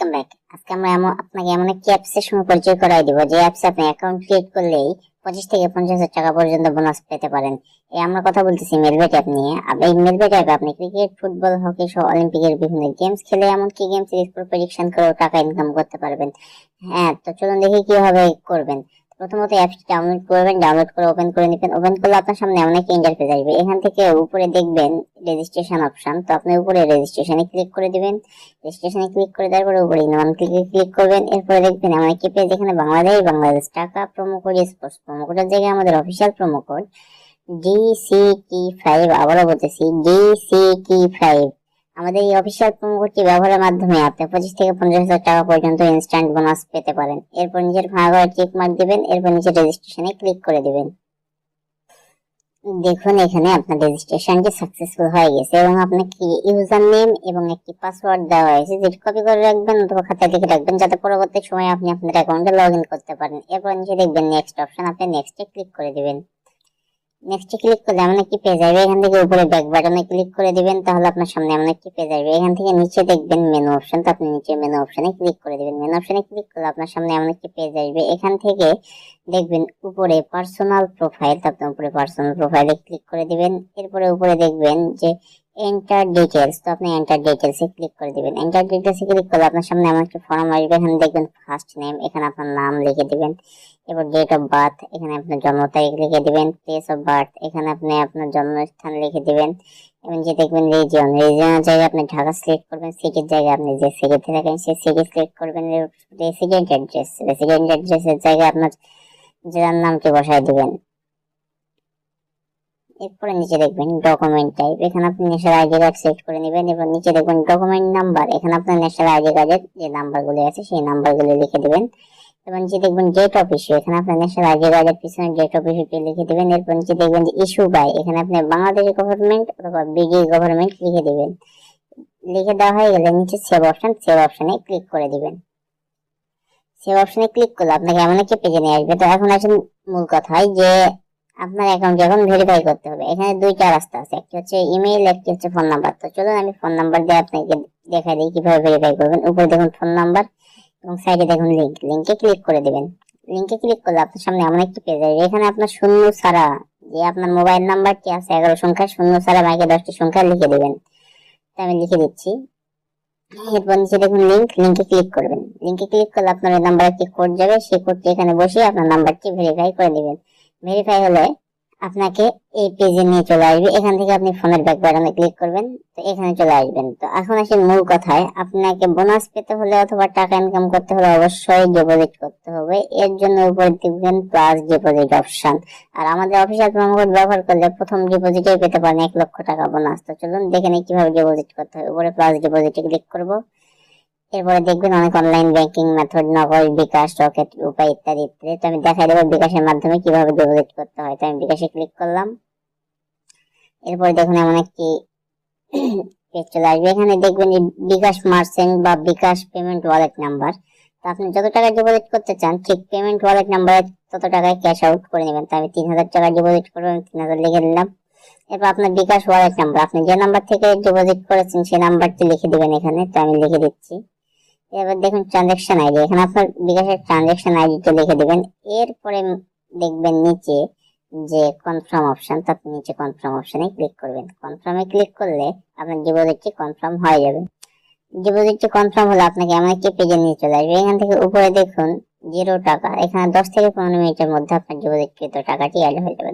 Welcome back. আজকে আমরা আপনাকে এমন একটি অ্যাপসের সঙ্গে পরিচয় করাই দিব যে অ্যাপসে আপনি অ্যাকাউন্ট ক্রিয়েট করলেই 25 থেকে 50,000 টাকা পর্যন্ত বোনাস পেতে পারেন। আমরা কথা বলতেছি মেলবেট অ্যাপ নিয়ে। এই মেলবেট অ্যাপে আপনি ক্রিকেট, ফুটবল, হকি সহ অলিম্পিকের বিভিন্ন গেমস খেলে এমনকি গেমস স্কোর প্রেডিকশন করেও টাকা ইনকাম করতে পারবেন। তো চলুন দেখি কিভাবে করবেন। প্রথমত অ্যাপটি ডাউনলোড করবেন, ডাউনলোড করে ওপেন করে নেবেন। ওপেন করলে আপনার সামনে এমন একটা ইন্টারফেস আসবে। এখান থেকে উপরে দেখবেন রেজিস্ট্রেশন অপশন। তো আপনি উপরে রেজিস্ট্রেশনে ক্লিক করে দিবেন। রেজিস্ট্রেশনে ক্লিক করে দেওয়ার পরে উপরে নন ক্লিকে ক্লিক করবেন। এরপরে দেখবেন এমন একটি পেজ, এখানে বাংলাদেশ টাকা প্রোমো কোড, স্পোর্টস প্রোমো কোডের জায়গায় আমাদের অফিসিয়াল প্রোমো কোড DCT5, আবারও বলতেছি DCT5। আমাদের এই অফিসিয়াল প্রোমো কোডটি ব্যবহারের মাধ্যমে আপনি 25 থেকে 50,000 টাকা পর্যন্ত ইনস্ট্যান্ট বোনাস পেতে পারেন। এরপর নিজের ভাঙা চেক মার্ক দিবেন, এরপর নিচে রেজিস্ট্রেশনে ক্লিক করে দিবেন। দেখুন এখানে আপনার রেজিস্ট্রেশনটি সাকসেসফুল হয়ে গেছে এবং আপনাকে ইউজার নেম এবং একটি পাসওয়ার্ড দেওয়া হয়েছে, যেটি কপি করে রাখবেন অথবা খাতায় লিখে রাখবেন যাতে পরবর্তী সময়ে আপনি আপনার অ্যাকাউন্টে লগ ইন করতে পারেন। এরপর নিচে দেখবেন নেক্সট অপশন, আপনি নেক্সটে ক্লিক করে দিবেন। নেক্সটে ক্লিক করলে এমন একটি পেজ আসবে। এখান থেকে উপরে ব্যাক বাটনে ক্লিক করে দিবেন, তাহলে আপনার সামনে এমন একটি পেজ আসবে। এখান থেকে নিচে দেখবেন মেনু অপশন, তো আপনি নিচে মেনু অপশনে ক্লিক করে দিবেন। মেনু অপশনে ক্লিক করলে আপনার সামনে এমন একটি পেজ আসবে। এখান থেকে দেখবেন উপরে পার্সোনাল প্রোফাইল, তো আপনি উপরে পার্সোনাল প্রোফাইলে ক্লিক করে দিবেন। এরপরে উপরে দেখবেন যে এন্টার ডিটেলস, তো আপনি এন্টার ডিটেলসে ক্লিক করে দিবেন। এন্টার ডিটেলসে ক্লিক করলে আপনার সামনে এমন একটা ফর্ম আসবে। এখানে দেখবেন ফার্স্ট নেম, এখানে আপনার নাম লিখে দিবেন। এরপর ডেট অফ বার্থ, এখানে আপনার জন্ম তারিখ লিখে দিবেন। প্লেস অফ বার্থ, এখানে আপনি আপনার জন্মস্থান লিখে দিবেন। এবং যে দেখবেন রিজিয়নের জায়গায় আপনি ঢাকা সিলেক্ট করবেন। সিটির জায়গায় আপনি যে সিটিতে থাকেন সেই সিটি সিলেক্ট করবেন। রেসিডেন্ট অ্যাড্রেসের জায়গায় আপনার জেলার নামটি বসায় দিবেন। এরপরে নিচে দেখবেন ডকুমেন্ট টাইপ, এখানে আপনি ন্যাশনাল আইডি কার্ড সিলেক্ট করে নেবেন। এবং নিচে দেখবেন ডকুমেন্ট নাম্বার, এখানে আপনার ন্যাশনাল আইডি কার্ডের যে নাম্বারগুলো আছে সেই নাম্বারগুলো লিখে দিবেন। এবং নিচে দেখবেন ডেট অফ ইস্যু, এখানে আপনার ন্যাশনাল আইডি কার্ডের পিছনে ডেট অফ ইস্যুটি লিখে দিবেন। এরপর নিচে দেখবেন যে ইস্যু বাই, এখানে আপনি বাংলাদেশ গভর্নমেন্ট অথবা বিডি গভর্নমেন্ট লিখে দিবেন। লিখে দেওয়া হয়ে গেলে নিচে সেভ অপশনে ক্লিক করে দিবেন। সেভ অপশনে ক্লিক করলে আপনাকে এমন একটি পেজে নিয়ে আসবে। তো এখন আসুন মূল কথায় যে আপনার অ্যাকাউন্ট এখন ভেরিফাই করতে হবে। এখানে দুইটা রাস্তা আছে, একটি হচ্ছে ইমেইল, একটি হচ্ছে ফোন নাম্বার। তো চলুন আমি ফোন নাম্বার দিয়ে আপনাকে দেখাই দিই কিভাবে ভেরিফাই করবেন। উপরে দেখুন ফোন নাম্বার এবং সাইডে দেখুন লিংকে ক্লিক করে দিবেন। লিংকে ক্লিক করলে আপনার সামনে এমন একটি পেজ আসবে। এখানে আপনার শূন্য ছাড়া যে আপনার মোবাইল নাম্বারটি আছে 11 সংখ্যা, শূন্য ছাড়া বাকি 10টি সংখ্যা লিখে দিবেন। আমি লিখে দিচ্ছি। এরপর নিচে দেখুন লিংকে ক্লিক করবেন। লিংকে ক্লিক করলে আপনার ওই নাম্বারে একটি কোড যাবে, সেই কোডটি এখানে বসিয়ে আপনার নাম্বারটি ভেরিফাই করে দিবেন। ভেরিফাই হলে আপনাকে এই পেজে নিয়ে চলে আসবে। এখান থেকে আপনি ফোনের ব্যাক বাটনে ক্লিক করবেন, তো এখানে চলে আসবেন। তো এখন আসেন মূল কথায়, আপনাকে বোনাস পেতে হলে অথবা টাকা ইনকাম করতে হলে অবশ্যই ডিপোজিট করতে হবে। এর জন্য উপরে দেখবেন প্লাস ডিপোজিট অপশন। আর আমাদের অফিসিয়াল প্রোমো কোড ব্যবহার করলে প্রথম ডিপোজিটে পেতে পারেন 1 লক্ষ টাকা বোনাস। তো চলুন দেখে নিই কিভাবে ডিপোজিট করতে হবে। উপরে প্লাস ডিপোজিটে ক্লিক করব। এরপরে দেখবেন অনেক অনলাইন ব্যাংকিং মেথড, নগদ, বিকাশ, রকেট, উপায় ইত্যাদি ইত্যাদি। তো আমি দেখাই দেবো বিকাশের মাধ্যমে কিভাবে ডিপোজিট করতে হয়। তো আমি বিকাশে ক্লিক করলাম। এরপরে দেখুন এমন একটি পেজ চলে আসবে। এখানে দেখবেন বিকাশ মার্চেন্ট বা বিকাশ পেমেন্ট ওয়ালেট নাম্বার। তো আপনি যত টাকা ডিপোজিট করতে চান ঠিক পেমেন্ট ওয়ালেট নাম্বারে তত টাকায় ক্যাশ আউট করে নেবেন। তো আমি 3,000 টাকা ডিপোজিট করবো, 3,000 লিখে দিলাম। এরপর আপনার বিকাশ ওয়ালেট নাম্বার, আপনি যে নাম্বার থেকে ডিপোজিট করেছেন সেই নাম্বারটি লিখে দিবেন এখানে। তো আমি লিখে দিচ্ছি। এবার দেখুন ট্রানজাকশন আইডি, এখানে আপনার বিকাশের ট্রানজাকশন আইডিটা লিখে দিবেন। এরপরে দেখবেন নিচে যে কনফার্ম অপশন, তো আপনি নিচে কনফার্ম অপশনে ক্লিক করবেন। কনফার্মে ক্লিক করলে আপনার ডিপোজিটটি কনফার্ম হয়ে যাবে। ডিপোজিটটি কনফার্ম হলে আপনাকে এমন একটি পেজে নিয়ে চলে আসবে। এখান থেকে উপরে দেখুন 0 টাকা, এখানে 10 থেকে 15 মিনিটের মধ্যে আপনার ডিপোজিটকৃত টাকাটি অ্যাড হয়ে যাবে।